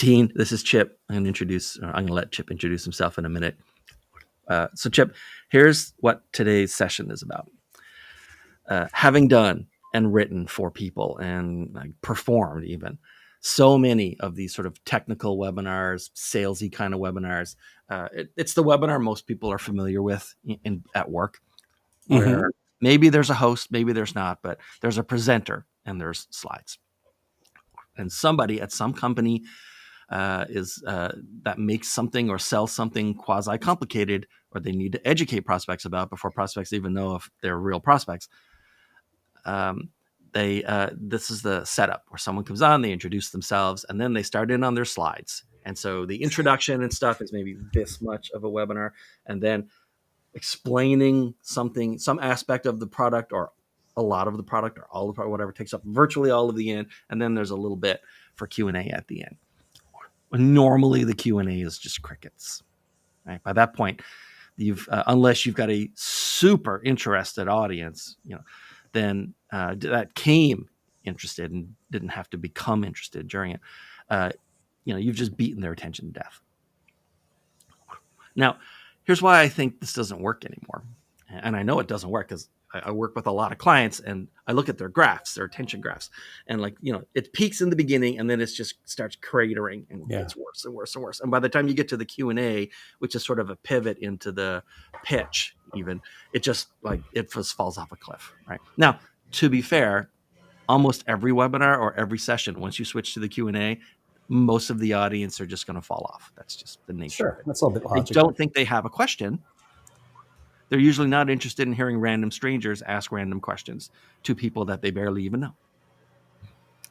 13. This is Chip. I'm going to let Chip introduce himself in a minute. So Chip, here's what today's session is about. Having done and written for people and performed even so many of these sort of technical webinars, salesy kind of webinars. It's the webinar most people are familiar with at work, where maybe there's a host, maybe there's not, but there's a presenter and there's slides. And somebody at some company that makes something or sells something quasi complicated, or they need to educate prospects about before prospects even know if they're real prospects. This is the setup where someone comes on, they introduce themselves, and then they start in on their slides. And so the introduction and stuff is maybe this much of a webinar, and then explaining something, some aspect of the product, or a lot of the product, or all the product, whatever, takes up virtually all of the end. And then there's a little bit for Q&A at the end. Normally the Q&A is just crickets. Right? By that point, unless you've got a super interested audience, then that came interested and didn't have to become interested during it. You've just beaten their attention to death. Now, here's why I think this doesn't work anymore. And I know it doesn't work because I work with a lot of clients and I look at their graphs, their attention graphs, and it peaks in the beginning and then it just starts cratering and gets worse and worse and worse. And by the time you get to the Q&A, which is sort of a pivot into the pitch, even, it just falls off a cliff. Right now, to be fair, almost every webinar or every session, once you switch to the Q&A, most of the audience are just going to fall off. That's just the nature of it. That's a little bit logical. They don't think they have a question. They're usually not interested in hearing random strangers ask random questions to people that they barely even know.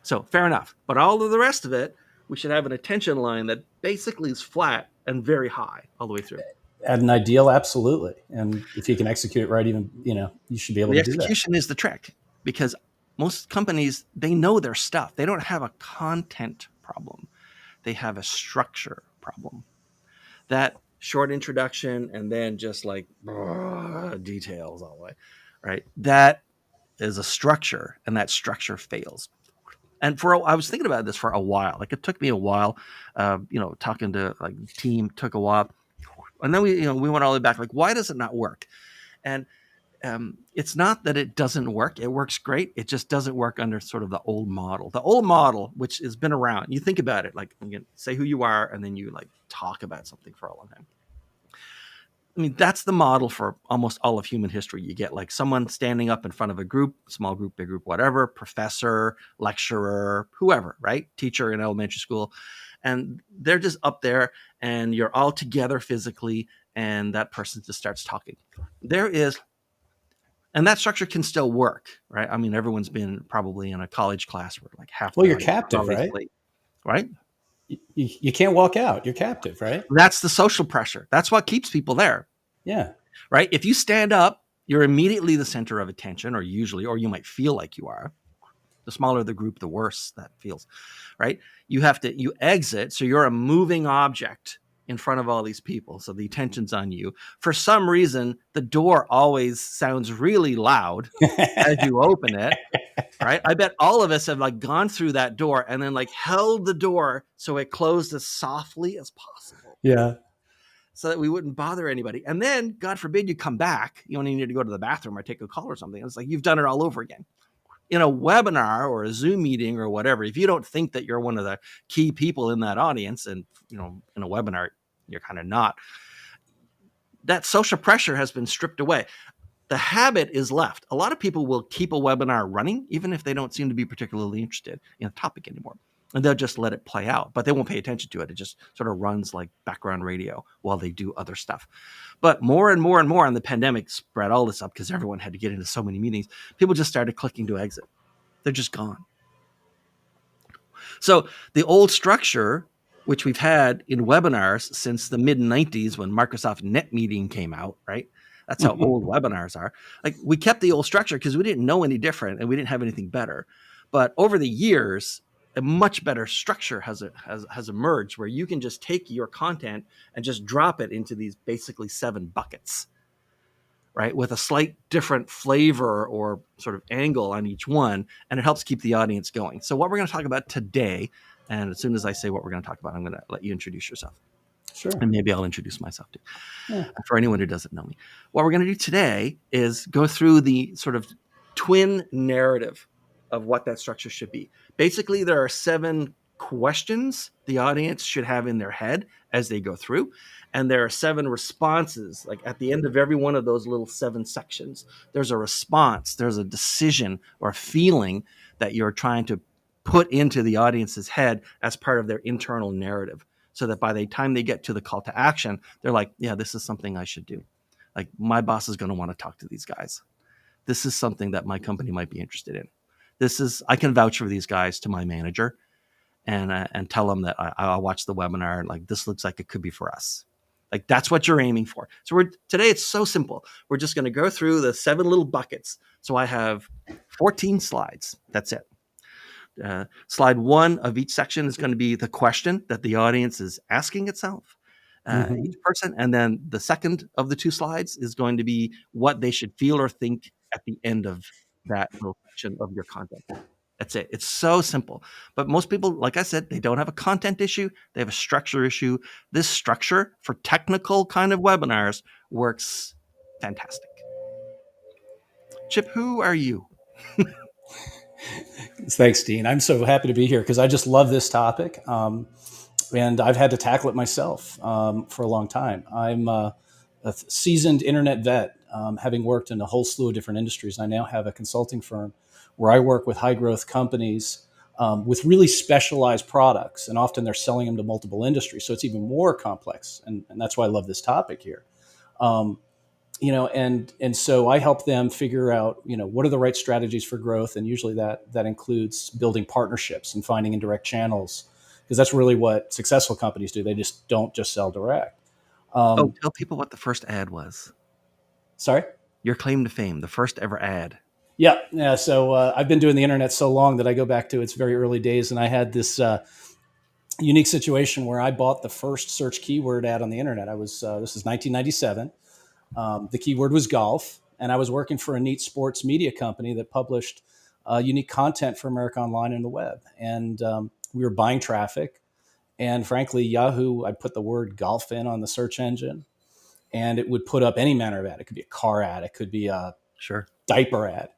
So fair enough. But all of the rest of it, we should have an attention line that basically is flat and very high all the way through. At an ideal, absolutely. And if you can execute it right, even, you should be able to do that. The execution is the trick, because most companies, they know their stuff. They don't have a content problem. They have a structure problem. That short introduction and then just details all the way, right? That is a structure, and that structure fails. And I was thinking about this for a while. It took me a while, talking to the team took a while, and then we went all the way back. Why does it not work? And it's not that it doesn't work. It works great. It just doesn't work under sort of the old model. The old model, which has been around. You think about it, say who you are, and then you talk about something for a long time. I mean, that's the model for almost all of human history. You get someone standing up in front of a group, small group, big group, whatever, professor, lecturer, whoever, right? Teacher in elementary school. And they're just up there and you're all together physically, and that person just starts talking. And that structure can still work, right? I mean, everyone's been probably in a college class where half. Well, you're captive, right? Right? You can't walk out. You're captive, right? That's the social pressure. That's what keeps people there. Yeah. Right? If you stand up, you're immediately the center of attention, or you might feel like you are. The smaller the group, the worse that feels, right? You exit, so you're a moving object in front of all these people. So the attention's on you. For some reason, the door always sounds really loud as you open it, right? I bet all of us have gone through that door and then held the door so it closed as softly as possible. Yeah. So that we wouldn't bother anybody. And then, God forbid, you come back. You only need to go to the bathroom or take a call or something. It's you've done it all over again. In a webinar or a Zoom meeting or whatever, if you don't think that you're one of the key people in that audience, and in a webinar, you're kind of not, that social pressure has been stripped away. The habit is left. A lot of people will keep a webinar running, even if they don't seem to be particularly interested in a topic anymore. And they'll just let it play out, but they won't pay attention to it. It just sort of runs like background radio while they do other stuff. But more and more and more, and the pandemic spread all this up because everyone had to get into so many meetings, people just started clicking to exit. They're just gone. So the old structure, which we've had in webinars since the mid-90s when Microsoft NetMeeting came out, right? That's how old webinars are. We kept the old structure because we didn't know any different and we didn't have anything better. But over the years, a much better structure has emerged where you can just take your content and just drop it into these basically 7 buckets, right? With a slight different flavor or sort of angle on each one, and it helps keep the audience going. So what we're going to talk about today, And as soon as I say what we're going to talk about, I'm going to let you introduce yourself. Sure. And maybe I'll introduce myself too. Yeah. For anyone who doesn't know me, what we're going to do today is go through the sort of twin narrative of what that structure should be. Basically, there are 7 questions the audience should have in their head as they go through. And there are 7 responses. Like at the end of every one of those little 7 sections, there's a response, there's a decision or a feeling that you're trying to put into the audience's head as part of their internal narrative, so that by the time they get to the call to action, they're like, yeah, this is something I should do. Like my boss is going to want to talk to these guys. This is something that my company might be interested in. I can vouch for these guys to my manager and tell them that I'll watch the webinar. Like this looks like it could be for us. Like that's what you're aiming for. So today it's so simple. We're just going to go through the 7 little buckets. So I have 14 slides. That's it. Slide 1 of each section is going to be the question that the audience is asking itself, each person. And then the second of the 2 slides is going to be what they should feel or think at the end of that little section of your content. That's it. It's so simple. But most people, like I said, they don't have a content issue. They have a structure issue. This structure for technical kind of webinars works fantastic. Chip, who are you? Thanks, Dean. I'm so happy to be here because I just love this topic. And I've had to tackle it myself for a long time. I'm a seasoned internet vet, having worked in a whole slew of different industries. I now have a consulting firm where I work with high growth companies with really specialized products. And often they're selling them to multiple industries. So it's even more complex. And that's why I love this topic here. And so I help them figure out, what are the right strategies for growth. And usually that includes building partnerships and finding indirect channels, because that's really what successful companies do. They don't just sell direct. Tell people what the first ad was. Sorry? Your claim to fame, the first ever ad. Yeah. So I've been doing the internet so long that I go back to its very early days. And I had this unique situation where I bought the first search keyword ad on the internet. This is 1997. The keyword was golf, and I was working for a neat sports media company that published unique content for America Online and the web. And we were buying traffic. And frankly, Yahoo, I'd put the word golf in on the search engine, and it would put up any manner of ad. It could be a car ad. It could be a diaper ad.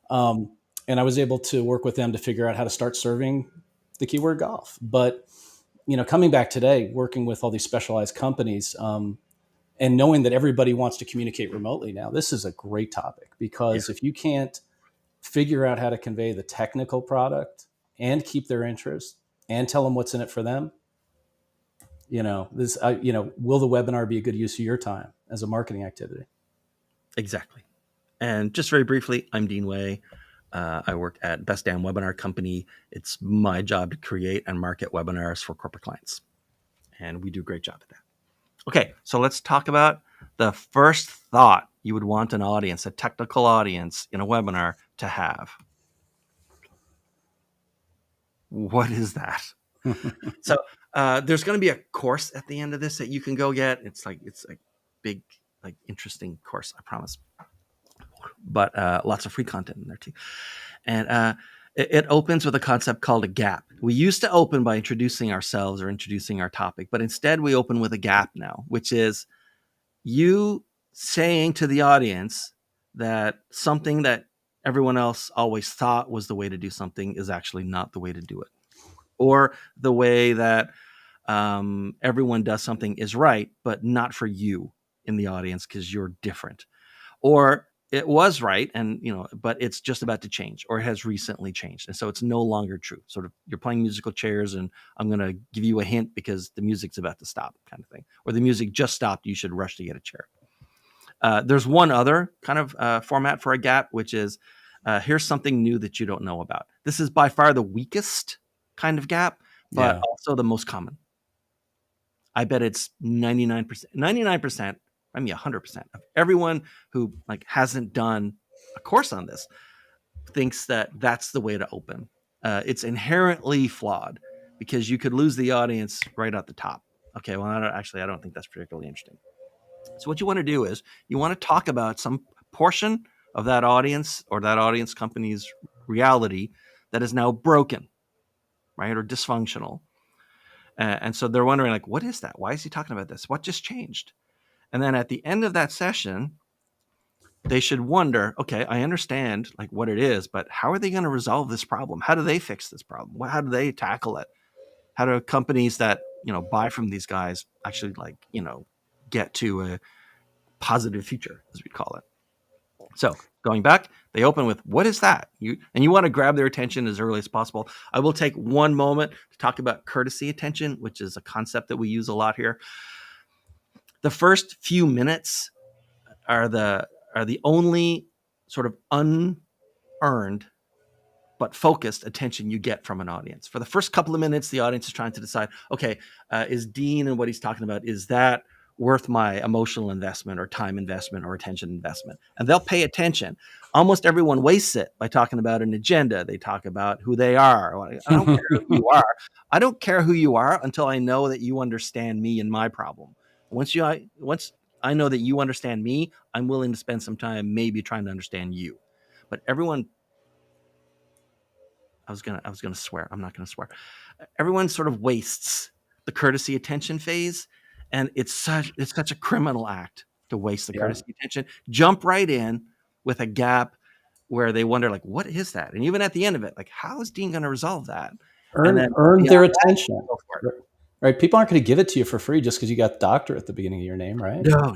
And I was able to work with them to figure out how to start serving the keyword golf. But, coming back today, working with all these specialized companies, and knowing that everybody wants to communicate remotely now, this is a great topic, because if you can't figure out how to convey the technical product and keep their interest and tell them what's in it for them, will the webinar be a good use of your time as a marketing activity? Exactly. And just very briefly, I'm Dean Way. I work at Best Damn Webinar Company. It's my job to create and market webinars for corporate clients. And we do a great job at that. Okay, so let's talk about the first thought you would want an audience, a technical audience in a webinar, to have. What is that? So there's going to be a course at the end of this that you can go get. It's a big, interesting course, I promise. But lots of free content in there too. And it opens with a concept called a gap. We used to open by introducing ourselves or introducing our topic, but instead we open with a gap now, which is you saying to the audience that something that everyone else always thought was the way to do something is actually not the way to do it. Or the way that everyone does something is right, but not for you in the audience because you're different. Or it was right, and but it's just about to change, or it has recently changed, and so it's no longer true. Sort of, you're playing musical chairs, and I'm going to give you a hint because the music's about to stop, kind of thing. Or the music just stopped; you should rush to get a chair. There's one other kind of format for a gap, which is here's something new that you don't know about. This is by far the weakest kind of gap, but also the most common. I bet it's 99%, I mean 100% of everyone who hasn't done a course on this thinks that that's the way to open. It's inherently flawed because you could lose the audience right at the top. Okay, well, I don't think that's particularly interesting. So what you want to do is you want to talk about some portion of that audience or that audience company's reality that is now broken. right? Or dysfunctional. And so they're wondering, like, what is that? Why is he talking about this? What just changed? And then at the end of that session, they should wonder, okay, I understand like what it is, but how are they going to resolve this problem? How do they fix this problem? How do they tackle it? How do companies that, buy from these guys actually like, get to a positive future, as we call it? So going back, they open with, what is that? You want to grab their attention as early as possible. I will take one moment to talk about courtesy attention, which is a concept that we use a lot here. The first few minutes are the only sort of unearned but focused attention you get from an audience. For the first couple of minutes, the audience is trying to decide, okay, is Dean and what he's talking about, is that worth my emotional investment or time investment or attention investment? And they'll pay attention. Almost everyone wastes it by talking about an agenda. They talk about who they are. I don't care who you are. I don't care who you are until I know that you understand me and my problem. Once I know that you understand me, I'm willing to spend some time maybe trying to understand you. But everyone, I was gonna swear. I'm not gonna swear. Everyone sort of wastes the courtesy attention phase, and it's such a criminal act to waste the courtesy attention. Jump right in with a gap where they wonder, like, what is that? And even at the end of it, like, how is Dean going to resolve that? Earn their attention. Right? People aren't going to give it to you for free just because you got doctor at the beginning of your name, right? No.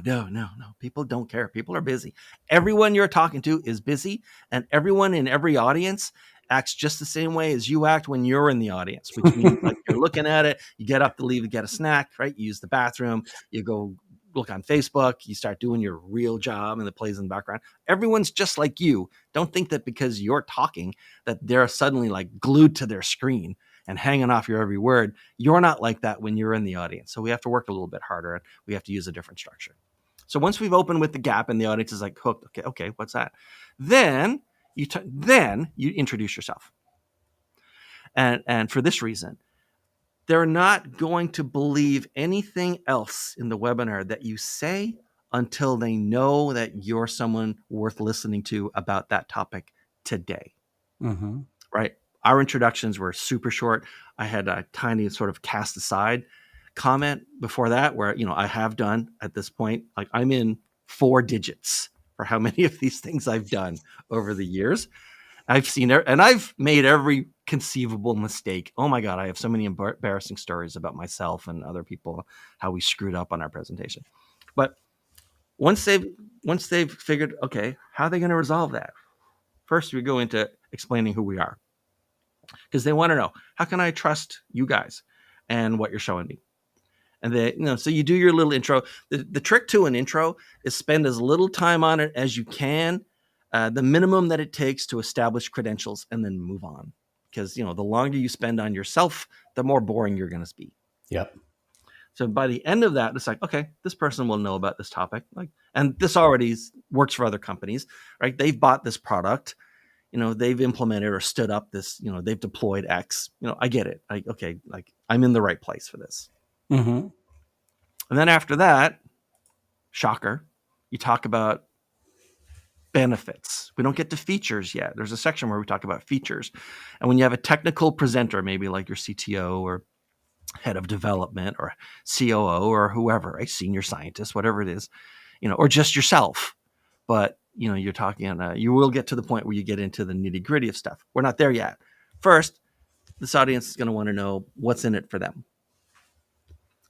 People don't care. People are busy. Everyone you're talking to is busy, and everyone in every audience acts just the same way as you act when you're in the audience, which means like you're looking at it, you get up to leave and get a snack, right? You use the bathroom, you go look on Facebook, you start doing your real job and it plays in the background. Everyone's just like you. Don't think that because you're talking that they're suddenly like glued to their screen and hanging off your every word. You're not like that when you're in the audience. So we have to work a little bit harder and we have to use a different structure. So once we've opened with the gap and the audience is like hooked, okay, what's that? Then you introduce yourself. And for this reason, they're not going to believe anything else in the webinar that you say until they know that you're someone worth listening to about that topic today. Mm-hmm. Right? Our introductions were super short. I had a tiny sort of cast aside comment before that where, I have done at this point, like I'm in 4 digits for how many of these things I've done over the years. I've seen it, and I've made every conceivable mistake. Oh my God, I have so many embarrassing stories about myself and other people, how we screwed up on our presentation. But once they've figured, okay, how are they going to resolve that? First, we go into explaining who we are, because they want to know, how can I trust you guys and what you're showing me? And they, so you do your little intro. The trick to an intro is spend as little time on it as you can, the minimum that it takes to establish credentials, and then move on. Because, the longer you spend on yourself, the more boring you're going to be. Yep. So by the end of that, it's like, okay, this person will know about this topic. And this already works for other companies, right? They've bought this product, they've implemented or stood up this, they've deployed X, I get it. I'm in the right place for this. Mm-hmm. And then after that, shocker, you talk about benefits. We don't get to features yet. There's a section where we talk about features. And when you have a technical presenter, maybe like your CTO or head of development or COO or whoever, a senior scientist, whatever it is, or just yourself. But, you're talking, you will get to the point where you get into the nitty gritty of stuff. We're not there yet. First, this audience is going to want to know what's in it for them.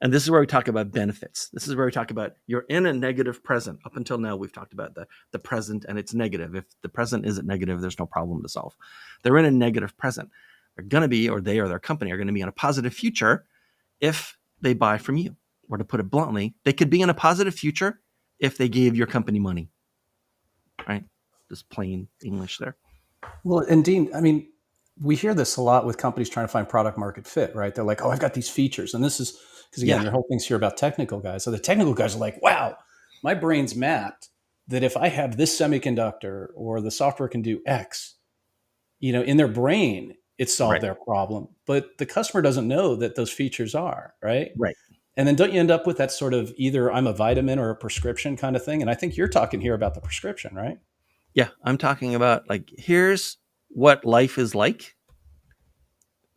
And this is where we talk about benefits. This is where we talk about you're in a negative present. Up until now, we've talked about the present and it's negative. If the present isn't negative, there's no problem to solve. They're in a negative present. They're going to be, or they or their company are going to be in a positive future if they buy from you. Or to put it bluntly, they could be in a positive future if they gave your company money. Right? Just plain English there. Well, and Dean, I mean, we hear this a lot with companies trying to find product market fit, right? They're like, oh, I've got these features. And this is, because again, your whole thing's here about technical guys. So the technical guys are like, wow, my brain's mapped that if I have this semiconductor or the software can do X, in their brain, it solved their problem. But the customer doesn't know that those features are, right? Right. And then don't you end up with that sort of either I'm a vitamin or a prescription kind of thing? And I think you're talking here about the prescription, right? Yeah, I'm talking about here's what life is like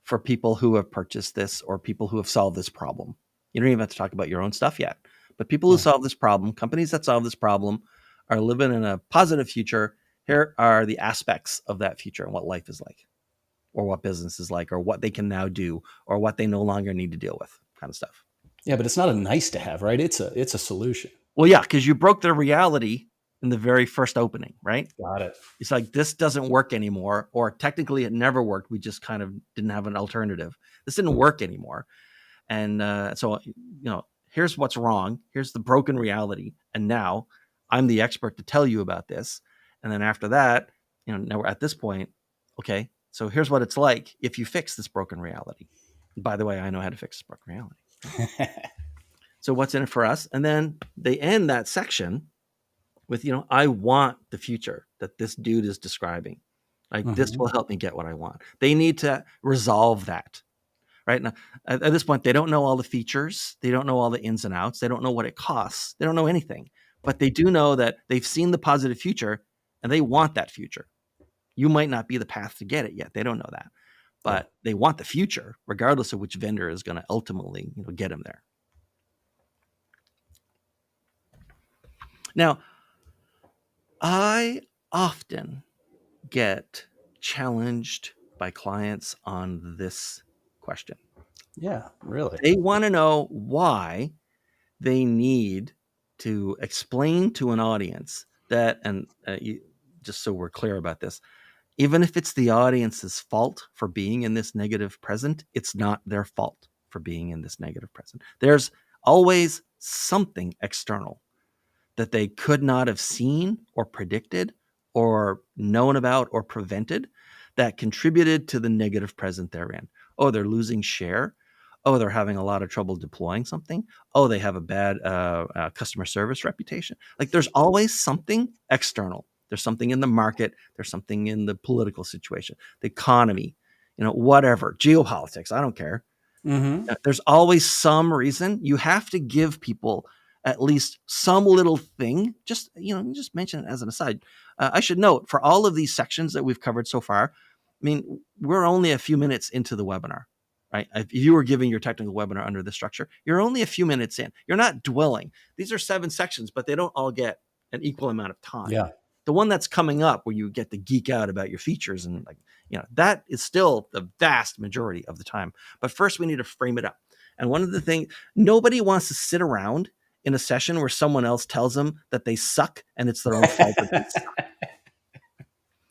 for people who have purchased this or people who have solved this problem. You don't even have to talk about your own stuff yet, but people who Yeah. solve this problem, companies that solve this problem, are living in a positive future. Here are the aspects of that future and what life is like, or what business is like, or what they can now do, or what they no longer need to deal with, kind of stuff. Yeah, but it's not a nice to have, right? It's a solution. Well, yeah, because you broke their reality in the very first opening, right? Got it. It's like, this doesn't work anymore, or technically it never worked. We just kind of didn't have an alternative. This didn't work anymore. And so, here's what's wrong. Here's the broken reality. And now I'm the expert to tell you about this. And then after that, now we're at this point. Okay, so here's what it's like if you fix this broken reality. By the way, I know how to fix this broken reality. So what's in it for us? And then they end that section with, I want the future that this dude is describing. Like, this will help me get what I want. They need to resolve that. Right now, at this point, they don't know all the features. They don't know all the ins and outs. They don't know what it costs. They don't know anything. But they do know that they've seen the positive future and they want that future. You might not be the path to get it yet. They don't know that. But they want the future, regardless of which vendor is going to ultimately get them there. Now, I often get challenged by clients on this question. Yeah, really. They want to know why they need to explain to an audience that, and just so we're clear about this, even if it's the audience's fault for being in this negative present, it's not their fault for being in this negative present. There's always something external that they could not have seen or predicted or known about or prevented that contributed to the negative present they're in. Oh, they're losing share. Oh, they're having a lot of trouble deploying something. Oh, they have a bad customer service reputation. Like, there's always something external. There's something in the market. There's something in the political situation, the economy, whatever, geopolitics. I don't care. There's always some reason. You have to give people at least some little thing. Just mention it as an aside. I should note, for all of these sections that we've covered so far, I mean, we're only a few minutes into the webinar, right? If you were giving your technical webinar under this structure, you're only a few minutes in. You're not dwelling. These are 7 sections, but they don't all get an equal amount of time. Yeah. The one that's coming up where you get to geek out about your features and that is still the vast majority of the time. But first we need to frame it up. And one of the things, nobody wants to sit around in a session where someone else tells them that they suck and it's their own fault that they suck.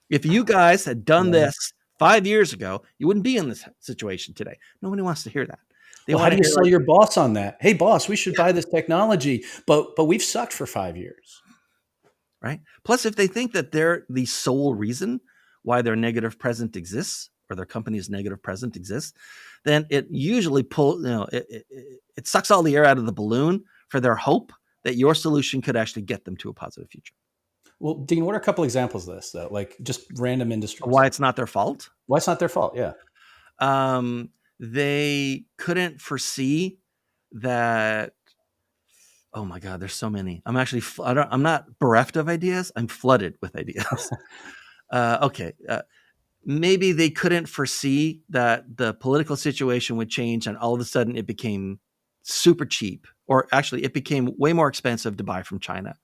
If you guys had done this 5 years ago, you wouldn't be in this situation today. Nobody wants to hear that. How do you sell your boss on that? Hey, boss, we should buy this technology, but we've sucked for 5 years. Right. Plus, if they think that they're the sole reason why their negative present exists or their company's negative present exists, then it usually it sucks all the air out of the balloon for their hope that your solution could actually get them to a positive future. Well, Dean, what are a couple examples of this, though? Like just random industries. Why it's not their fault? Why it's not their fault? Yeah. They couldn't foresee that. Oh my God, there's so many. I'm actually, I'm not bereft of ideas. I'm flooded with ideas. Okay. Maybe they couldn't foresee that the political situation would change and all of a sudden it became super cheap, or actually it became way more expensive to buy from China.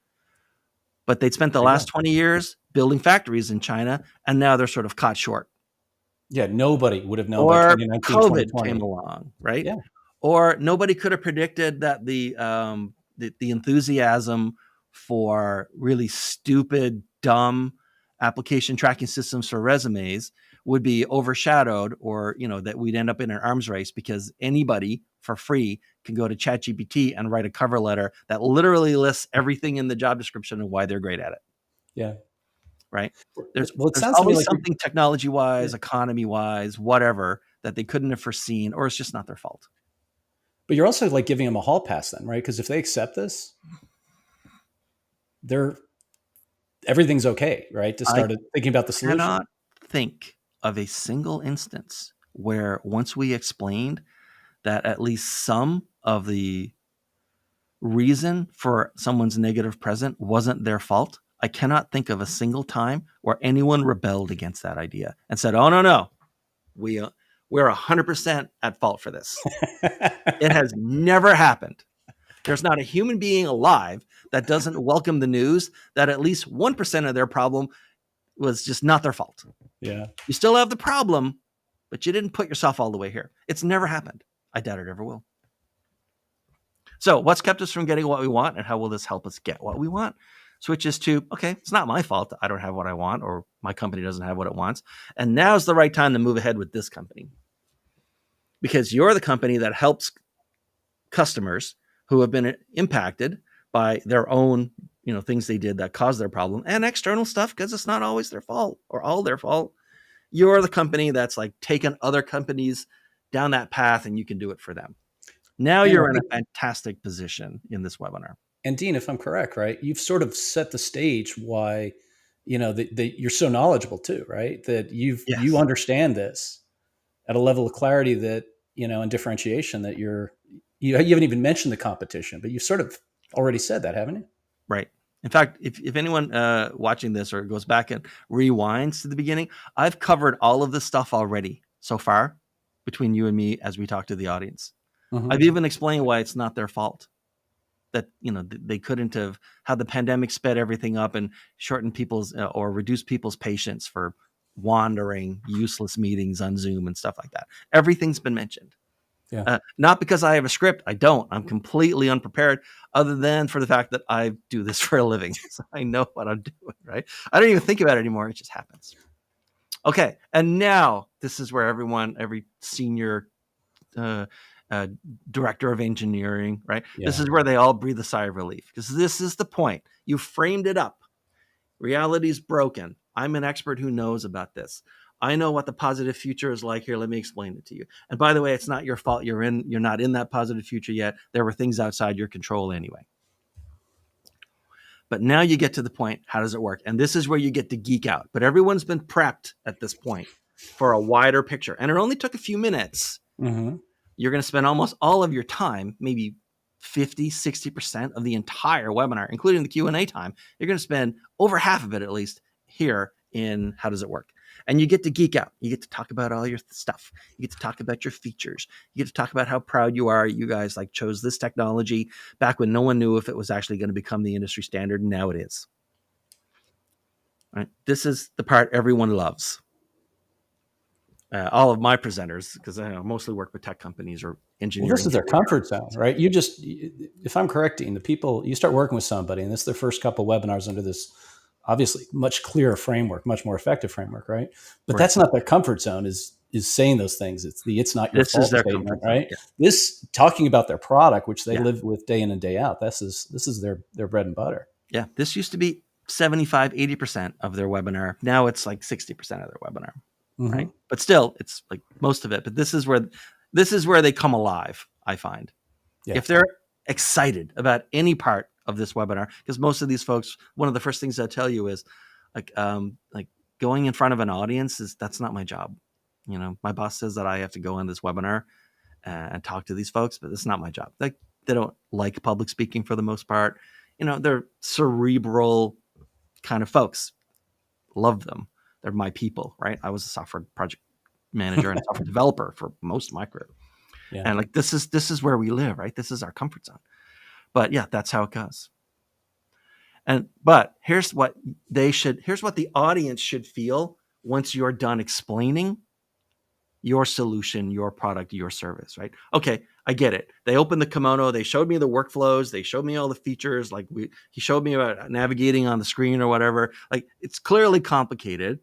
But they'd spent the last 20 years building factories in China, and now they're sort of caught short. Yeah, nobody would have known. Or COVID came along, right? Yeah. Or nobody could have predicted that the enthusiasm for really stupid, dumb application tracking systems for resumes would be overshadowed, or that we'd end up in an arms race because anybody for free can go to ChatGPT and write a cover letter that literally lists everything in the job description and why they're great at it. Yeah. Right. There's always like something technology-wise, economy-wise, whatever, that they couldn't have foreseen, or it's just not their fault. But you're also like giving them a hall pass then, right? Because if they accept this, everything's okay, right? To start thinking about the solution. I cannot think of a single instance where once we explained that at least some of the reason for someone's negative present wasn't their fault, I cannot think of a single time where anyone rebelled against that idea and said, "Oh no, we we're 100% at fault for this. It has never happened. There's not a human being alive that doesn't welcome the news that at least 1% of their problem was just not their fault. Yeah. You still have the problem, but you didn't put yourself all the way here. It's never happened. I doubt it ever will. So what's kept us from getting what we want, and how will this help us get what we want? Switches to, okay, it's not my fault I don't have what I want, or my company doesn't have what it wants. And now's the right time to move ahead with this company. Because you're the company that helps customers who have been impacted by their own, things they did that caused their problem, and external stuff, because it's not always their fault or all their fault. You're the company that's like taken other companies down that path, and you can do it for them. Now you're in a fantastic position in this webinar. And Dean, if I'm correct, right, you've sort of set the stage why, that you're so knowledgeable too, right? That you understand this at a level of clarity that, and differentiation that you haven't even mentioned the competition, but you sort of already said that, haven't you? Right. In fact, if anyone watching this or goes back and rewinds to the beginning, I've covered all of this stuff already so far between you and me as we talk to the audience. Mm-hmm. I've even explained why it's not their fault. That, they couldn't have how the pandemic sped everything up and shortened people's or reduced people's patience for wandering useless meetings on Zoom and stuff like that. Everything's been mentioned. Yeah. Not because I have a script. I don't. I'm completely unprepared, other than for the fact that I do this for a living. So I know what I'm doing, right? I don't even think about it anymore. It just happens. Okay. And now this is where every senior director of engineering, right? Yeah. This is where they all breathe a sigh of relief, because this is the point. You framed it up. Reality's broken. I'm an expert who knows about this. I know what the positive future is like. Here, let me explain it to you. And by the way, it's not your fault. You're not in that positive future yet. There were things outside your control anyway. But now you get to the point, how does it work? And this is where you get to geek out. But everyone's been prepped at this point for a wider picture. And it only took a few minutes. Mm-hmm. You're going to spend almost all of your time, maybe 50, 60% of the entire webinar, including the Q&A time. You're going to spend over half of it, at least, here in How Does It Work? And you get to geek out. You get to talk about all your stuff. You get to talk about your features. You get to talk about how proud you are. You guys chose this technology back when no one knew if it was actually going to become the industry standard. And now it is. All right? This is the part everyone loves. All of my presenters, because I mostly work with tech companies or engineering. Well, this is their comfort zone, right? If I'm correcting, the people, you start working with somebody, and this is their first couple webinars under this obviously much clearer framework, much more effective framework, right? But right. That's not their comfort zone, is saying those things. It's not your fault statement, right? Yeah. This talking about their product, which they live with day in and day out. This is their bread and butter. Yeah. This used to be 75, 80% of their webinar. Now it's like 60% of their webinar. Mm-hmm. Right. But still, it's like most of it. But this is where they come alive, I find. Yeah. If they're excited about any part of this webinar, because most of these folks, one of the first things they'll tell you is like going in front of an audience that's not my job. My boss says that I have to go on this webinar and talk to these folks, but it's not my job. They don't like public speaking for the most part. They're cerebral kind of folks. Love them. They're my people, right? I was a software project manager and a software developer for most of my career. Yeah. And this is where we live, right? This is our comfort zone. But yeah, that's how it goes. But here's what the audience should feel once you're done explaining your solution, your product, your service, right? Okay, I get it. They opened the kimono, they showed me the workflows, they showed me all the features, he showed me about navigating on the screen or whatever. It's clearly complicated.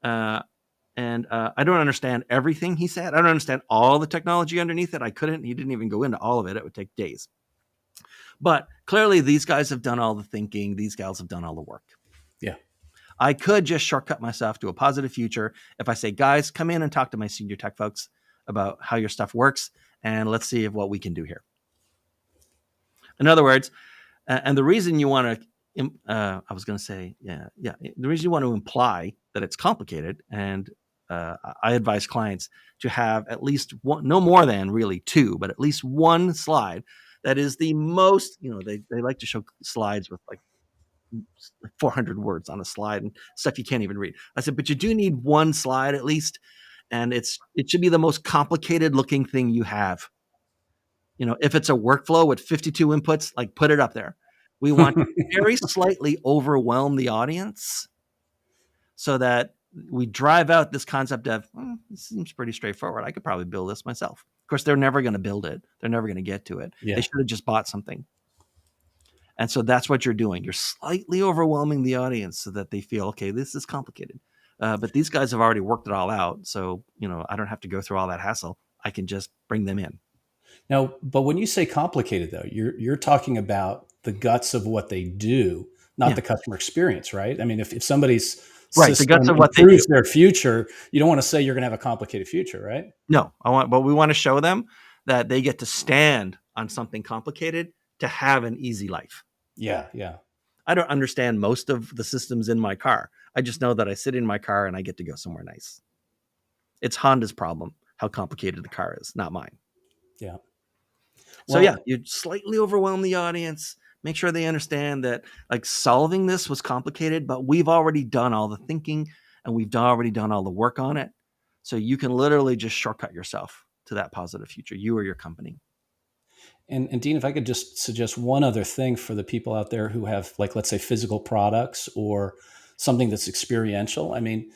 And I don't understand everything he said. I don't understand all the technology underneath it. He didn't even go into all of it. It would take days. But clearly these guys have done all the thinking. These gals have done all the work. Yeah. I could just shortcut myself to a positive future if I say, guys, come in and talk to my senior tech folks about how your stuff works, and let's see what we can do here. In other words, and the reason you want to, the reason you want to imply that it's complicated, and I advise clients to have at least one, no more than really two, but at least one slide that is the most, they like to show slides with like 400 words on a slide and stuff you can't even read. I said, but you do need one slide at least and it should be the most complicated looking thing you have. If it's a workflow with 52 inputs, like put it up there. We want to very slightly overwhelm the audience so that we drive out this concept of, this seems pretty straightforward. I could probably build this myself. Of course, they're never going to build it. They're never going to get to it. Yeah. They should have just bought something. And so that's what you're doing. You're slightly overwhelming the audience so that they feel, okay, this is complicated. But these guys have already worked it all out. So, I don't have to go through all that hassle. I can just bring them in. Now, but when you say complicated, though, you're talking about the guts of what they do, not the customer experience, right? I mean, if somebody's right, the guts of what they do, their future, you don't want to say you're going to have a complicated future, right? No, but we want to show them that they get to stand on something complicated to have an easy life. Yeah. I don't understand most of the systems in my car. I just know that I sit in my car and I get to go somewhere nice. It's Honda's problem how complicated the car is, not mine. Yeah. So you slightly overwhelm the audience, make sure they understand that like solving this was complicated, but we've already done all the thinking and we've already done all the work on it. So you can literally just shortcut yourself to that positive future, you or your company. And Dean, if I could just suggest one other thing for the people out there who have, like, let's say physical products or something that's experiential. I mean,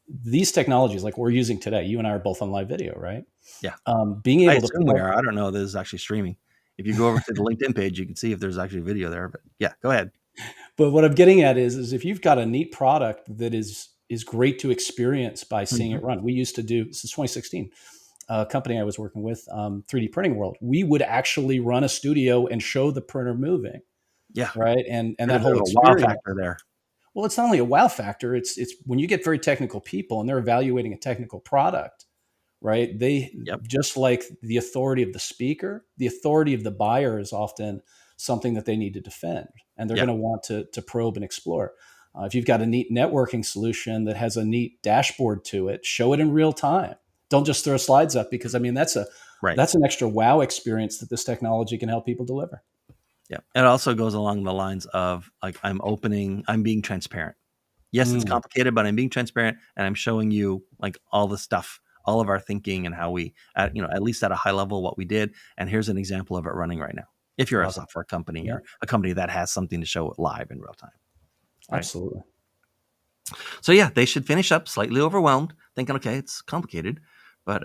these technologies like we're using today, you and I are both on live video, right? Yeah. Being able to we are. I don't know. This is actually streaming. If you go over to the LinkedIn page, you can see if there's actually video there, but yeah, go ahead. But what I'm getting at is if you've got a neat product that is great to experience by seeing it run. We used to do, since 2016, a company I was working with, 3D Printing World, we would actually run a studio and show the printer moving. Yeah. Right. And that whole experience. Wow factor there. Well, it's not only a wow factor. It's when you get very technical people and they're evaluating a technical product, right? They just like the authority of the speaker, the authority of the buyer is often something that they need to defend, and they're going to want to probe and explore. If you've got a neat networking solution that has a neat dashboard to it, show it in real time. Don't just throw slides up, because I mean that's an extra wow experience that this technology can help people deliver. Yeah. It also goes along the lines of like, I'm being transparent. Yes, it's complicated, but I'm being transparent and I'm showing you like all the stuff, all of our thinking and how we, at least at a high level, what we did. And here's an example of it running right now. If you're a software company or a company that has something to show it live in real time. Right? Absolutely. So they should finish up slightly overwhelmed, thinking, okay, it's complicated, but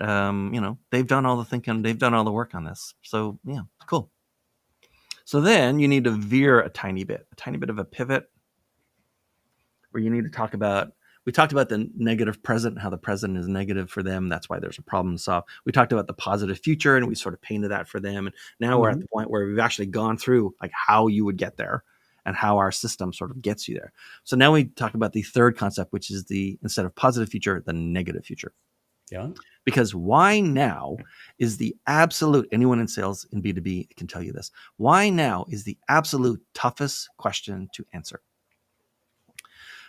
they've done all the thinking, they've done all the work on this. So cool. So then you need to veer a tiny bit of a pivot, where you need to talk about, we talked about the negative present, how the present is negative for them. That's why there's a problem to solve. We talked about the positive future and we sort of painted that for them. And now we're at the point where we've actually gone through like how you would get there and how our system sort of gets you there. So now we talk about the third concept, which is instead of positive future, the negative future. Yeah. Because why now is the absolute, anyone in sales in B2B can tell you this. Why now is the absolute toughest question to answer.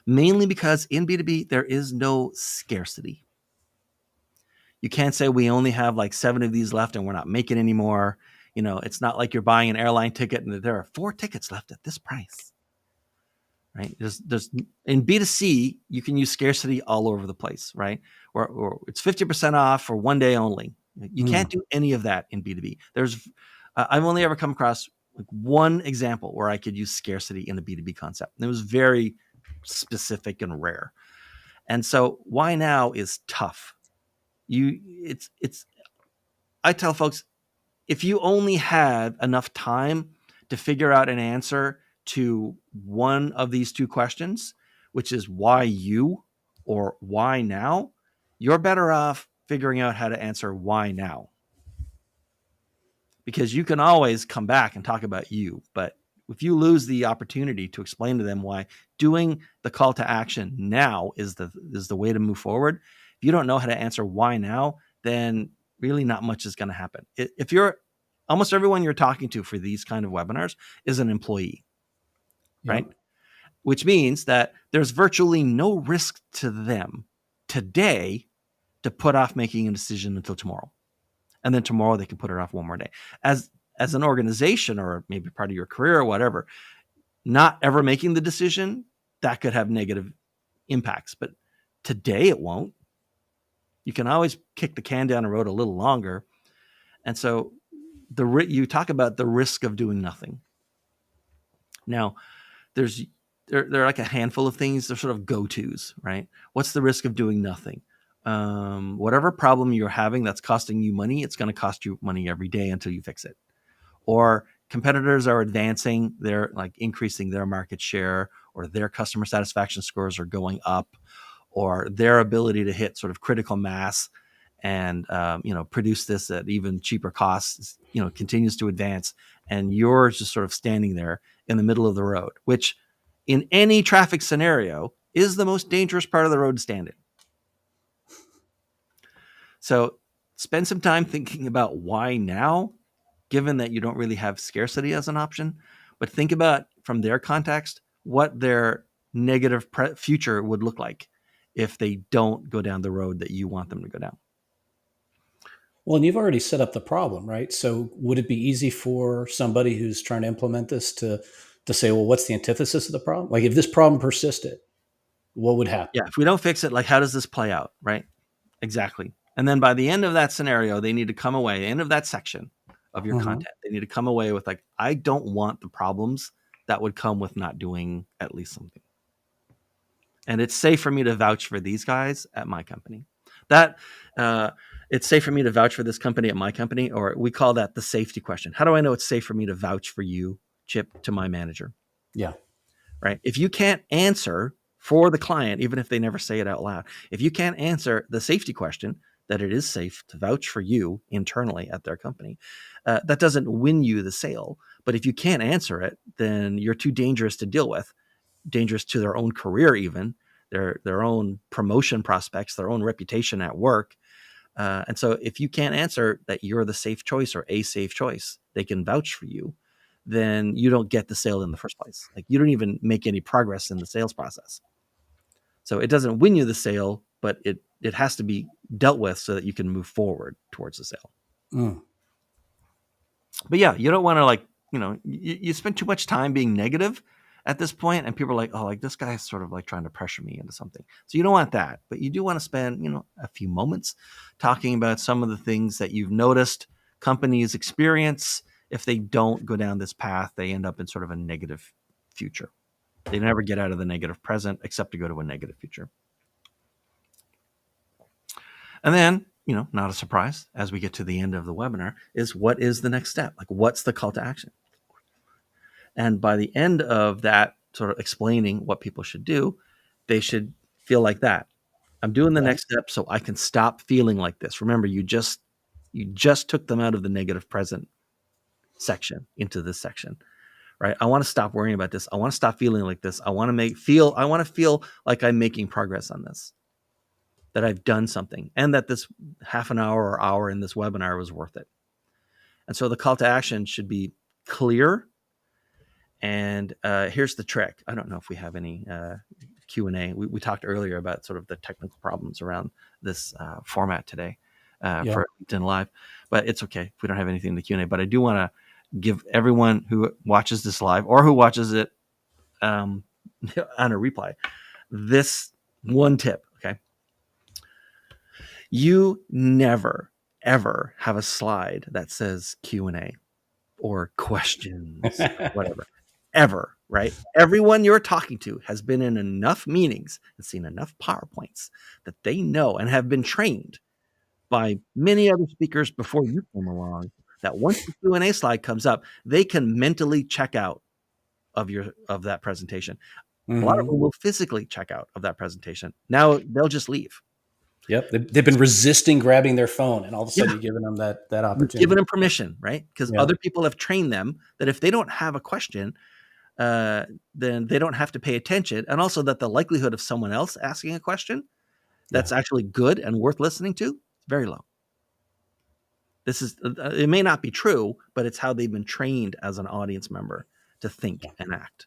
Mainly because in B2B, there is no scarcity. You can't say we only have like 7 of these left and we're not making any more. It's not like you're buying an airline ticket and there are 4 tickets left at this price. Right? There's in B2C, you can use scarcity all over the place, right? Or it's 50% off for one day only. You can't do any of that in B2B. I've only ever come across like one example where I could use scarcity in a B2B concept. And it was very specific and rare. And so why now is tough. I tell folks, if you only had enough time to figure out an answer to one of these 2 questions, which is why you or why now, you're better off figuring out how to answer why now. Because you can always come back and talk about you, but if you lose the opportunity to explain to them why doing the call to action now is the way to move forward, if you don't know how to answer why now, then really not much is going to happen. If almost everyone you're talking to for these kind of webinars is an employee, right? Which means that there's virtually no risk to them today to put off making a decision until tomorrow. And then tomorrow they can put it off one more day. As an organization or maybe part of your career or whatever, not ever making the decision, that could have negative impacts. But today it won't. You can always kick the can down the road a little longer. And so you talk about the risk of doing nothing. Now, there are like a handful of things. They're sort of go-tos, right? What's the risk of doing nothing? Whatever problem you're having that's costing you money, it's going to cost you money every day until you fix it. Or competitors are advancing, they're like increasing their market share, or their customer satisfaction scores are going up, or their ability to hit sort of critical mass and produce this at even cheaper costs, continues to advance, and you're just sort of standing there in the middle of the road, which in any traffic scenario is the most dangerous part of the road to stand in. So spend some time thinking about why now, given that you don't really have scarcity as an option, but think about from their context what their negative future would look like if they don't go down the road that you want them to go down. Well, and you've already set up the problem, right? So would it be easy for somebody who's trying to implement this to say, well, what's the antithesis of the problem? Like if this problem persisted, what would happen? Yeah, if we don't fix it, like how does this play out, right? Exactly. And then by the end of that scenario, they need to come away, end of that section of your content, they need to come away with like, I don't want the problems that would come with not doing at least something. And it's safe for me to vouch for these guys at my company. It's safe for me to vouch for this company at my company, or we call that the safety question. How do I know it's safe for me to vouch for you, Chip, to my manager? Yeah. Right. If you can't answer for the client, even if they never say it out loud, if you can't answer the safety question that it is safe to vouch for you internally at their company, that doesn't win you the sale. But if you can't answer it, then you're too dangerous to deal with, dangerous to their own career, even their own promotion prospects, their own reputation at work. And so if you can't answer that you're the safe choice or a safe choice, they can vouch for you, then you don't get the sale in the first place. Like you don't even make any progress in the sales process. So it doesn't win you the sale, but it has to be dealt with so that you can move forward towards the sale. But yeah, you don't want to you spend too much time being negative at this point, and people are like, oh, like this guy's sort of like trying to pressure me into something. So you don't want that, but you do want to spend, a few moments talking about some of the things that you've noticed companies experience. If they don't go down this path, they end up in sort of a negative future. They never get out of the negative present except to go to a negative future. And then, not a surprise, as we get to the end of the webinar, is what is the next step? Like, what's the call to action? And by the end of that sort of explaining what people should do, they should feel like that. I'm doing the next step so I can stop feeling like this. Remember, you just took them out of the negative present section into this section, right? I want to stop worrying about this. I want to stop feeling like this. I want to feel like I'm making progress on this, that I've done something, and that this half an hour or hour in this webinar was worth it. And so the call to action should be clear. And here's the trick. I don't know if we have any Q&A. We talked earlier about sort of the technical problems around this format today for LinkedIn Live, but it's okay if we don't have anything in the Q&A. But I do want to give everyone who watches this live or who watches it on a replay this one tip, okay? You never, ever have a slide that says Q&A or questions, whatever. Ever, right? Everyone you're talking to has been in enough meetings and seen enough PowerPoints that they know and have been trained by many other speakers before you came along that once the Q&A slide comes up, they can mentally check out of that presentation. A lot of them will physically check out of that presentation. Now they'll just leave. Yep. They've been resisting grabbing their phone, and all of a sudden you're giving them that opportunity. You're giving them permission, right? Because other people have trained them that if they don't have a question, then they don't have to pay attention. And also that the likelihood of someone else asking a question that's actually good and worth listening to is very low. This is, it may not be true, but it's how they've been trained as an audience member to think and act.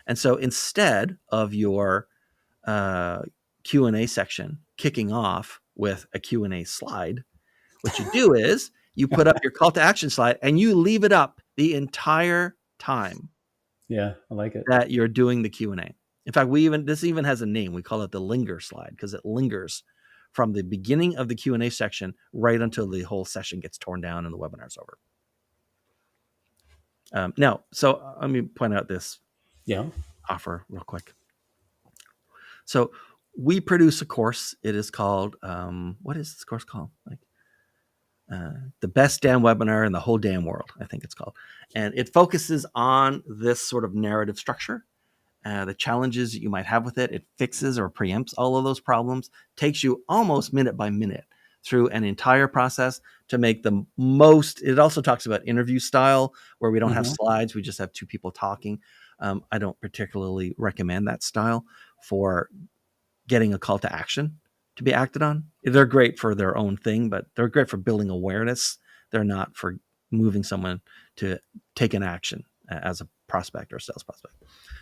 And so instead of your Q&A section kicking off with a Q&A slide, what you do is you put up your call to action slide and you leave it up the entire time. Yeah, I like it. That you're doing the Q&A. In fact, this even has a name. We call it the linger slide because it lingers from the beginning of the Q&A section right until the whole session gets torn down and the webinar's over. Now, so let me point out this offer real quick. So we produce a course. It is called, what is this course called? Like the best damn webinar in the whole damn world, I think it's called. And it focuses on this sort of narrative structure, the challenges that you might have with it. It fixes or preempts all of those problems, takes you almost minute by minute through an entire process to make the most. It also talks about interview style, where we don't have slides. We just have two people talking. I don't particularly recommend that style for getting a call to action to be acted on. They're great for their own thing, but they're great for building awareness. They're not for moving someone to take an action as a prospect or sales prospect.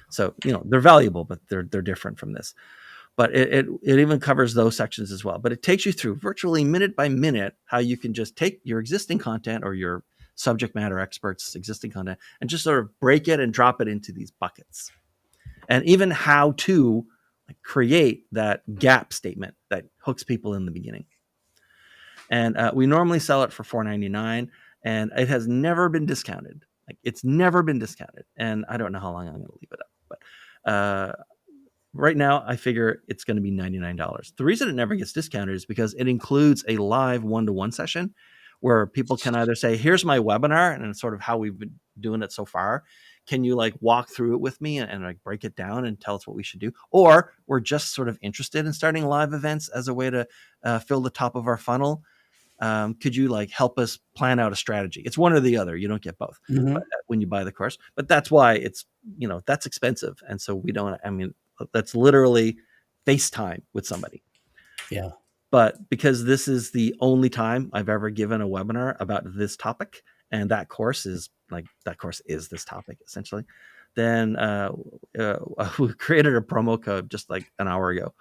So, they're valuable, but they're different from this. But it even covers those sections as well. But it takes you through virtually minute by minute how you can just take your existing content or your subject matter experts' existing content and just sort of break it and drop it into these buckets. And even how to create that gap statement that hooks people in the beginning. And we normally sell it for $4.99, and it has never been discounted. It's never been discounted. And I don't know how long I'm going to leave it up. But right now, I figure it's going to be $99. The reason it never gets discounted is because it includes a live one-to-one session where people can either say, here's my webinar, and it's sort of how we've been doing it so far. Can you walk through it with me and break it down and tell us what we should do? Or we're just sort of interested in starting live events as a way to fill the top of our funnel. Could you help us plan out a strategy? It's one or the other. You don't get both when you buy the course, but that's why it's, that's expensive. And so we don't, that's literally FaceTime with somebody. Yeah. But because this is the only time I've ever given a webinar about this topic, and that course is this topic essentially, then we created a promo code just an hour ago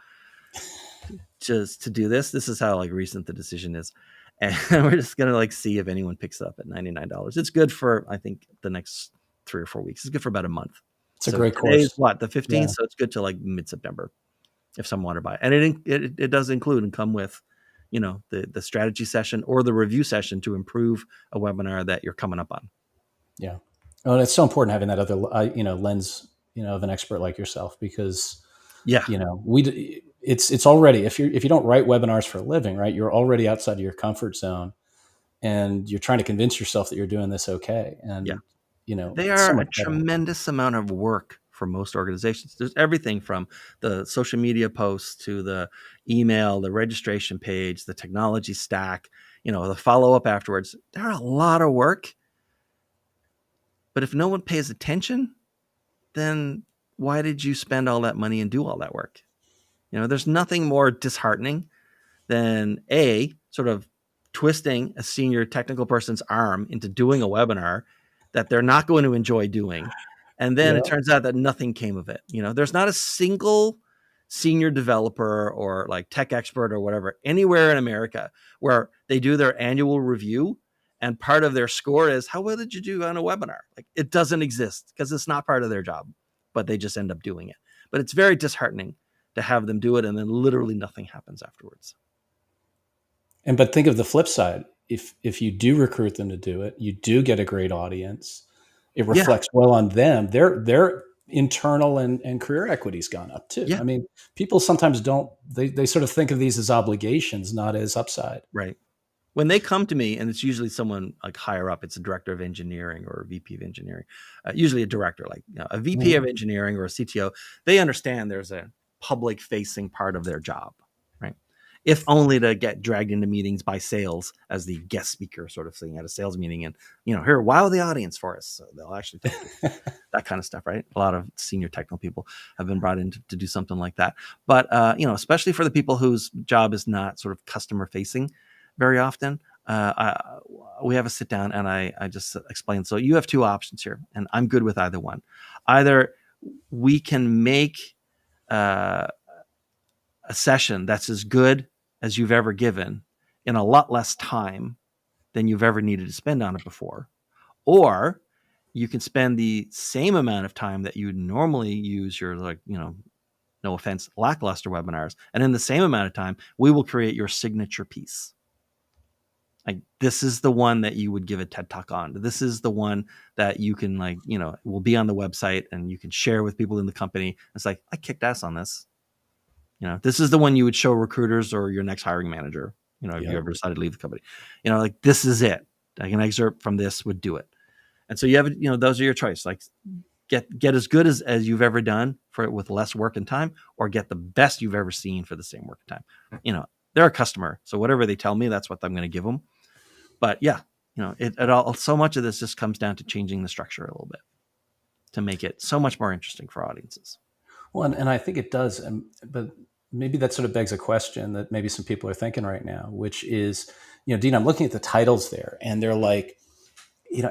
just to do this. This is how recent the decision is. And we're just going to see if anyone picks it up at $99. It's good for, I think, the next 3 or 4 weeks. It's good for about a month. It's a great course. What, the 15th? Yeah. So it's good to mid-September if someone want to buy it. And it does include and come with, the strategy session or the review session to improve a webinar that you're coming up on. Yeah. Oh, and it's so important having that other, lens, of an expert like yourself, because, it's already, if you don't write webinars for a living, right, you're already outside of your comfort zone, and you're trying to convince yourself that you're doing this okay. And, they are a tremendous amount of work for most organizations. There's everything from the social media posts to the email, the registration page, the technology stack, the follow-up afterwards. They're a lot of work. But if no one pays attention, then why did you spend all that money and do all that work? There's nothing more disheartening than sort of twisting a senior technical person's arm into doing a webinar that they're not going to enjoy doing. And then it turns out that nothing came of it. There's not a single senior developer or tech expert or whatever anywhere in America where they do their annual review and part of their score is, how well did you do on a webinar? It doesn't exist because it's not part of their job, but they just end up doing it. But it's very disheartening to have them do it and then literally nothing happens afterwards. But think of the flip side. If you do recruit them to do it, you do get a great audience. It reflects well on them. Their internal and career equity's gone up too. Yeah. People sometimes don't, they sort of think of these as obligations, not as upside. Right. When they come to me, and it's usually someone higher up, it's a director of engineering or a VP of engineering, usually a director, a VP of engineering or a CTO, they understand there's a public facing part of their job, right? If only to get dragged into meetings by sales as the guest speaker sort of thing at a sales meeting and, here, wow the audience for us. So they'll actually talk to that kind of stuff, right? A lot of senior technical people have been brought in to do something like that. But, especially for the people whose job is not sort of customer facing very often, we have a sit down and I just explain. So you have two options here, and I'm good with either one. Either we can make a session that's as good as you've ever given in a lot less time than you've ever needed to spend on it before, or you can spend the same amount of time that you would normally use your no offense, lackluster webinars. And in the same amount of time, we will create your signature piece. Like, this is the one that you would give a TED Talk on. This is the one that you can, like, will be on the website and you can share with people in the company. It's like, I kicked ass on this. This is the one you would show recruiters or your next hiring manager, if you ever decided to leave the company. Like, this is it. Like, an excerpt from this would do it. And so you have, those are your choice. Like, get as good as you've ever done with less work and time, or get the best you've ever seen for the same work and time. They're a customer, so whatever they tell me, that's what I'm going to give them. But yeah, it all, so much of this just comes down to changing the structure a little bit to make it so much more interesting for audiences. Well, and I think it does. But maybe that sort of begs a question that maybe some people are thinking right now, which is, Dean, I'm looking at the titles there and they're like,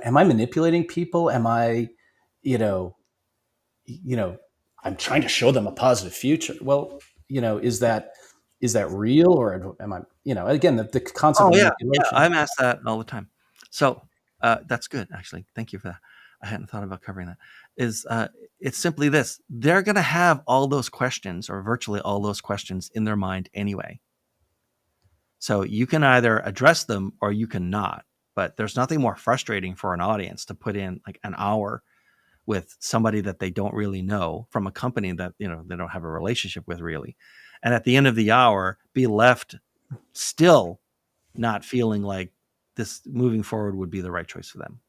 am I manipulating people? Am I, I'm trying to show them a positive future. Well, is that real, or am I, again, the concept of manipulation. Yeah, I'm asked that all the time. So that's good, actually. Thank you for that. I hadn't thought about covering that. It's simply this: they're going to have all those questions, or virtually all those questions, in their mind anyway. So you can either address them or you cannot. But there's nothing more frustrating for an audience to put in like an hour with somebody that they don't really know, from a company that they don't have a relationship with really, and at the end of the hour be left still not feeling like this moving forward would be the right choice for them.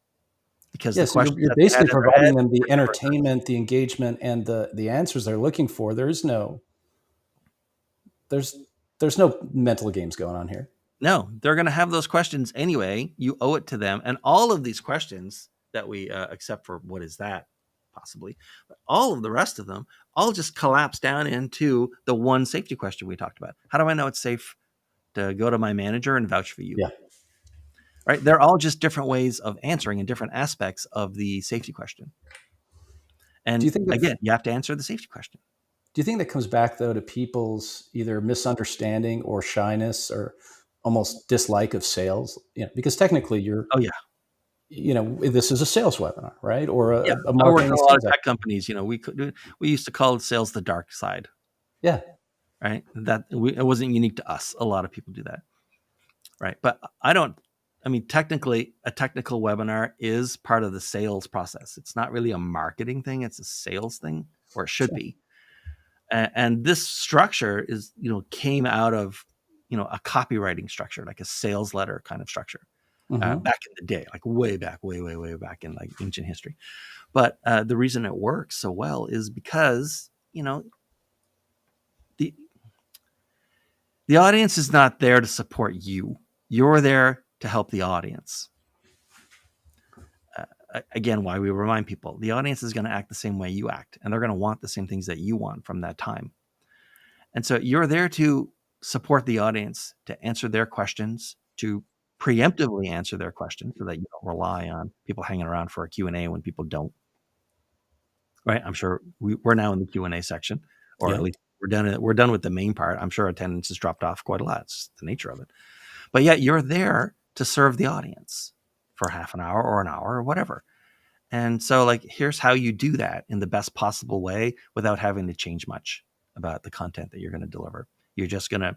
Because so you're basically providing them the entertainment, the engagement, and the answers they're looking for. There's no mental games going on here. No, they're going to have those questions anyway. You owe it to them. And all of these questions that we, except for what is that possibly, but all of the rest of them all just collapse down into the one safety question we talked about. How do I know it's safe to go to my manager and vouch for you? Yeah. Right. They're all just different ways of answering in different aspects of the safety question. And do you think again, you have to answer the safety question. Do you think that comes back though to people's either misunderstanding or shyness or almost dislike of sales? Because technically you're, this is a sales webinar, right? Or a marketing. I work in a lot of tech companies. We used to call sales the dark side. Yeah. Right. It wasn't unique to us. A lot of people do that. Right. But technically a technical webinar is part of the sales process. It's not really a marketing thing. It's a sales thing, or it should be. And this structure came out of, a copywriting structure, like a sales letter kind of structure. Back in the day, like way back in like ancient history. But the reason it works so well is because, the audience is not there to support you. You're there to help the audience. Again, why we remind people, the audience is going to act the same way you act, and they're going to want the same things that you want from that time. And so you're there to support the audience, to answer their questions, to preemptively answer their questions so that you don't rely on people hanging around for a Q&A when people don't. Right? I'm sure we're now in the Q&A section, or at least we're done with the main part. I'm sure attendance has dropped off quite a lot. It's the nature of it. But yet you're there to serve the audience for half an hour or an hour or whatever. And so, like, here's how you do that in the best possible way without having to change much about the content that you're going to deliver. You're just going to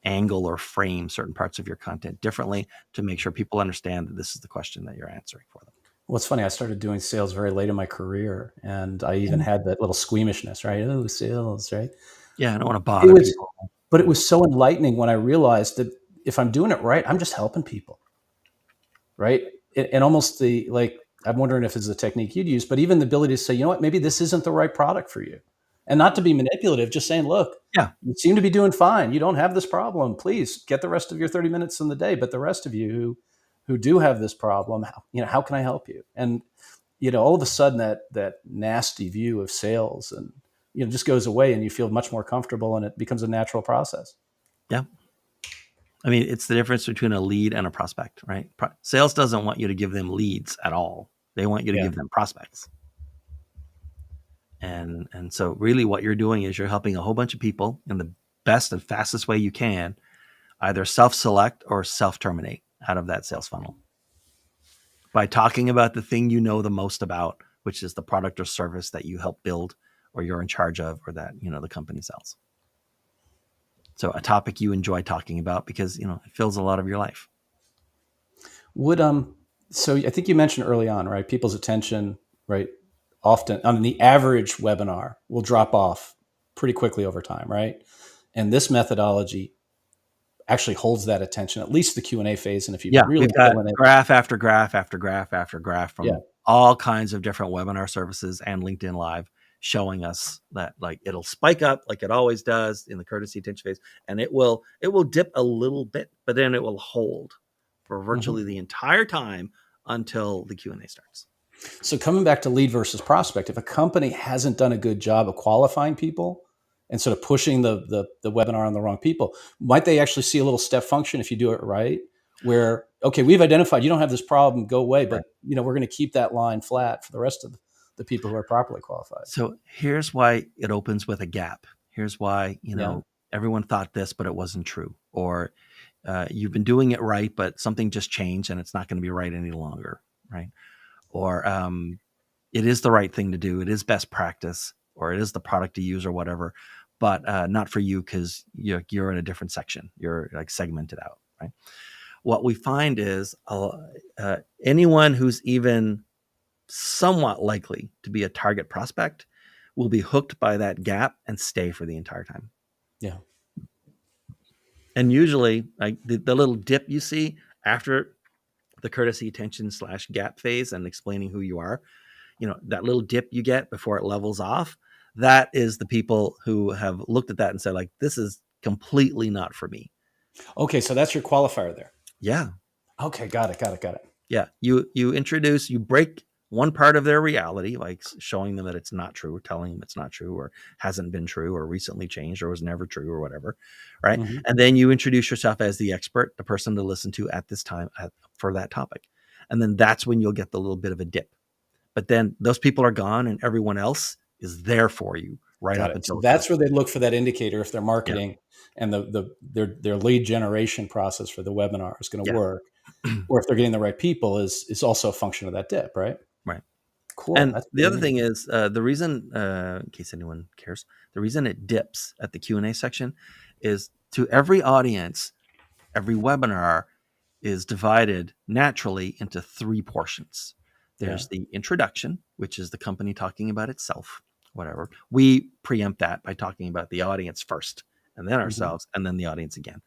angle or frame certain parts of your content differently to make sure people understand that this is the question that you're answering for them. Well, it's funny. I started doing sales very late in my career, and I even had that little squeamishness, right? Oh, sales, right? Yeah, I don't want to bother people. But it was so enlightening when I realized that if I'm doing it right, I'm just helping people, right? And almost I'm wondering if it's a technique you'd use, but even the ability to say, you know what, maybe this isn't the right product for you. And not to be manipulative, just saying, look, you seem to be doing fine. You don't have this problem. Please get the rest of your 30 minutes in the day. But the rest of you who do have this problem, how can I help you? And, all of a sudden that nasty view of sales and, just goes away, and you feel much more comfortable, and it becomes a natural process. Yeah. I mean, it's the difference between a lead and a prospect, right? Sales doesn't want you to give them leads at all. They want you to give them prospects. And so really what you're doing is you're helping a whole bunch of people in the best and fastest way you can, either self-select or self-terminate out of that sales funnel by talking about the thing you know the most about, which is the product or service that you help build or you're in charge of, or that, the company sells. So a topic you enjoy talking about because, it fills a lot of your life. Would so I think you mentioned early on, right? People's attention, right? Often on the average webinar will drop off pretty quickly over time, right? And this methodology actually holds that attention, at least the Q&A phase. And if you Yeah, really we've got fill in it, graph after graph after graph after graph yeah. from all kinds of different webinar services and LinkedIn Live showing us that like it'll spike up like it always does in the courtesy attention phase, and it will dip a little bit, but then it will hold for virtually the entire time until the Q&A starts. So coming back to lead versus prospect, if a company hasn't done a good job of qualifying people and sort of pushing the webinar on the wrong people, might they actually see a little step function if you do it right? Where, okay, we've identified you don't have this problem, go away, but we're going to keep that line flat for the rest of the people who are properly qualified. So here's why it opens with a gap. Here's why, everyone thought this, but it wasn't true. Or you've been doing it right, but something just changed and it's not going to be right any longer, right? Or it is the right thing to do. It is best practice, or it is the product to use or whatever, but not for you because you're in a different section. You're like segmented out, right? What we find is anyone who's even somewhat likely to be a target prospect will be hooked by that gap and stay for the entire time. Yeah. And usually like the little dip you see after the courtesy attention / gap phase and explaining who you are, that little dip you get before it levels off, that is the people who have looked at that and said like, this is completely not for me. Okay. So that's your qualifier there. Yeah. Okay. Got it. Yeah. You break one part of their reality, like showing them that it's not true, or telling them it's not true, or hasn't been true, or recently changed, or was never true, or whatever. Right. Mm-hmm. And then you introduce yourself as the expert, the person to listen to at this time for that topic. And then that's when you'll get the little bit of a dip. But then those people are gone and everyone else is there for you right up until so that's where they look for that indicator if their marketing and their lead generation process for the webinar is going to work, or if they're getting the right people is also a function of that dip, right? Right. Cool. And the other thing is the reason, in case anyone cares, the reason it dips at the Q&A section is to every audience, every webinar is divided naturally into 3 portions. There's the introduction, which is the company talking about itself, whatever. We preempt that by talking about the audience first, and then ourselves, and then the audience again.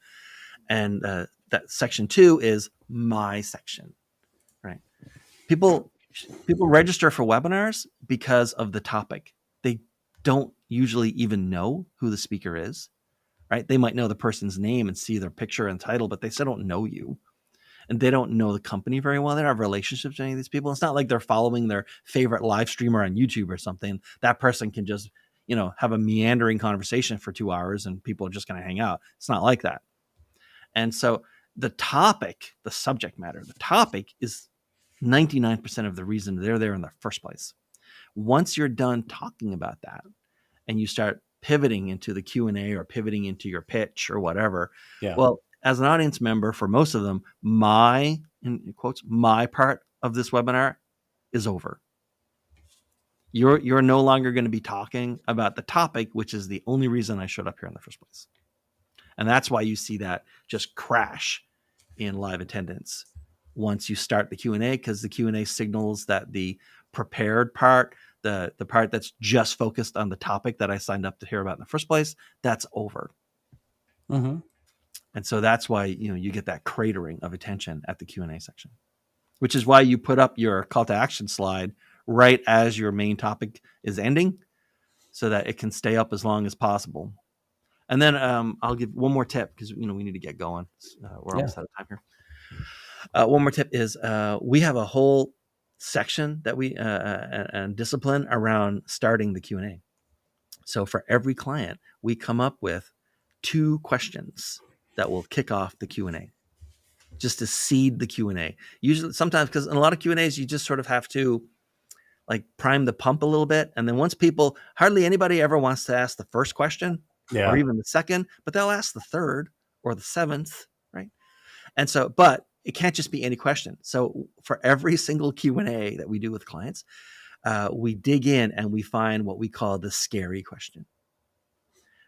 And that section 2 is my section, right? People register for webinars because of the topic. They don't usually even know who the speaker is, right? They might know the person's name and see their picture and title, but they still don't know you. And they don't know the company very well. They don't have relationships with any of these people. It's not like they're following their favorite live streamer on YouTube or something. That person can just, have a meandering conversation for 2 hours and people are just going to hang out. It's not like that. And so the topic, the subject matter, the topic is 99% of the reason they're there in the first place. Once you're done talking about that and you start pivoting into the Q&A or pivoting into your pitch or whatever, well, as an audience member, for most of them, my, in quotes, my part of this webinar is over. You're no longer going to be talking about the topic, which is the only reason I showed up here in the first place. And that's why you see that just crash in live attendance once you start the Q&A, because the Q&A signals that the prepared part, the part that's just focused on the topic that I signed up to hear about in the first place, that's over. Mm-hmm. And so that's why, you get that cratering of attention at the Q&A section, which is why you put up your call to action slide right as your main topic is ending so that it can stay up as long as possible. And then I'll give one more tip because, we need to get going. We're almost out of time here. One more tip is we have a whole section that we and discipline around starting the Q&A. So for every client, we come up with 2 questions that will kick off the Q&A, just to seed the Q&A. Usually, sometimes, because in a lot of Q&As, you just sort of have to like prime the pump a little bit. And then once hardly anybody ever wants to ask the first question or even the second, but they'll ask the third or the 7th, right? And so, but it can't just be any question. So for every single Q&A that we do with clients, we dig in and we find what we call the scary question,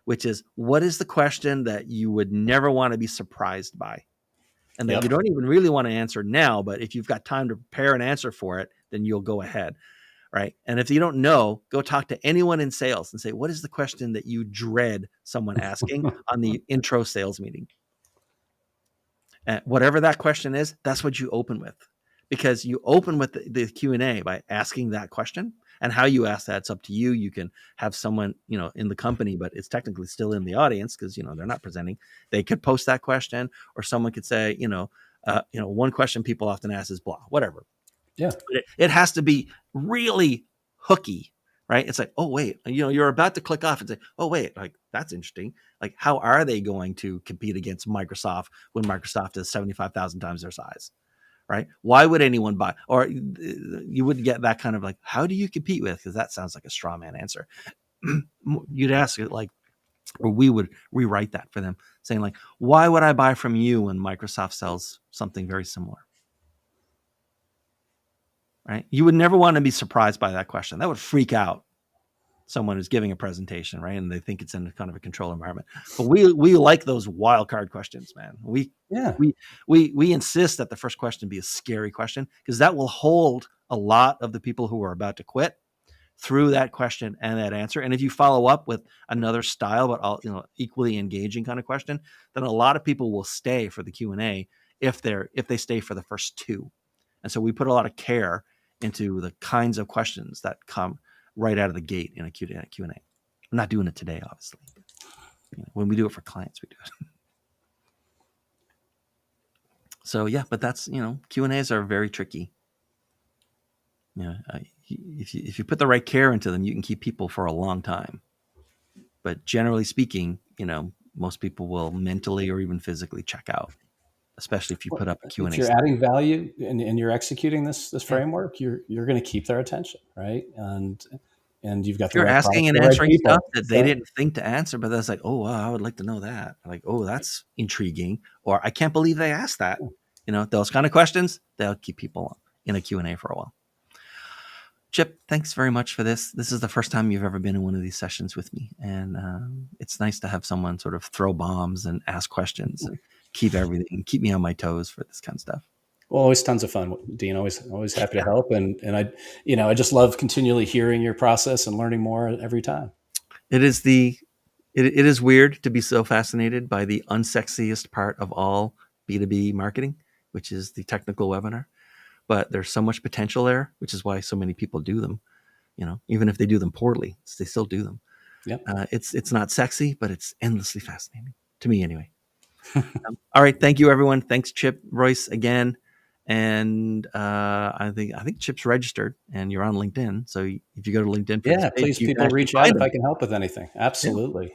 which is, what is the question that you would never want to be surprised by? And that Yep. you don't even really want to answer now, but if you've got time to prepare an answer for it, then you'll go ahead. Right. And if you don't know, go talk to anyone in sales and say, what is the question that you dread someone asking on the intro sales meeting? And whatever that question is, that's what you open with, because you open with the Q&A by asking that question. And how you ask that's up to you. You can have someone, in the company, but it's technically still in the audience because, they're not presenting. They could post that question, or someone could say, one question people often ask is blah, whatever. Yeah. But it has to be really hooky, right? It's like, oh, wait, you're about to click off and say, oh, wait, like, that's interesting. Like, how are they going to compete against Microsoft when Microsoft is 75,000 times their size? Right? Why would anyone buy? Or you wouldn't get that kind of like, how do you compete with? Because that sounds like a straw man answer. You'd ask it like, or we would rewrite that for them, saying like, why would I buy from you when Microsoft sells something very similar? Right? You would never want to be surprised by that question. That would freak out someone who's giving a presentation, right? And they think it's in kind of a controlled environment. But we like those wild card questions, man. We insist that the first question be a scary question, because that will hold a lot of the people who are about to quit through that question and that answer. And if you follow up with another style, but all, equally engaging kind of question, then a lot of people will stay for the Q&A if they stay for the first two. And so we put a lot of care into the kinds of questions that come right out of the gate in a Q&A. I'm not doing it today, obviously. But, when we do it for clients, we do it. So yeah, but that's, Q&As are very tricky. If you put the right care into them, you can keep people for a long time. But generally speaking, most people will mentally or even physically check out, especially if you put up a Q&A. If you're adding value and you're executing this framework, you're going to keep their attention, right? And you've got if you're right asking and right answering people. stuff that they didn't think to answer, but that's like, oh, wow, I would like to know that. Like, oh, that's intriguing. Or I can't believe they asked that. Those kind of questions, they'll keep people in a Q&A for a while. Chip, thanks very much for this. This is the first time you've ever been in one of these sessions with me. And it's nice to have someone sort of throw bombs and ask questions and keep me on my toes for this kind of stuff. Well, always tons of fun, Dean. Always happy to help. And I just love continually hearing your process and learning more every time. It is weird to be so fascinated by the unsexiest part of all B2B marketing, which is the technical webinar. But there's so much potential there, which is why so many people do them. Even if they do them poorly, they still do them. Yep. It's not sexy, but it's endlessly fascinating to me anyway. All right. Thank you, everyone. Thanks, Chip Royce, again. And I think Chip's registered and you're on LinkedIn. So if you go to LinkedIn, please, people reach out if I can help with anything. Absolutely.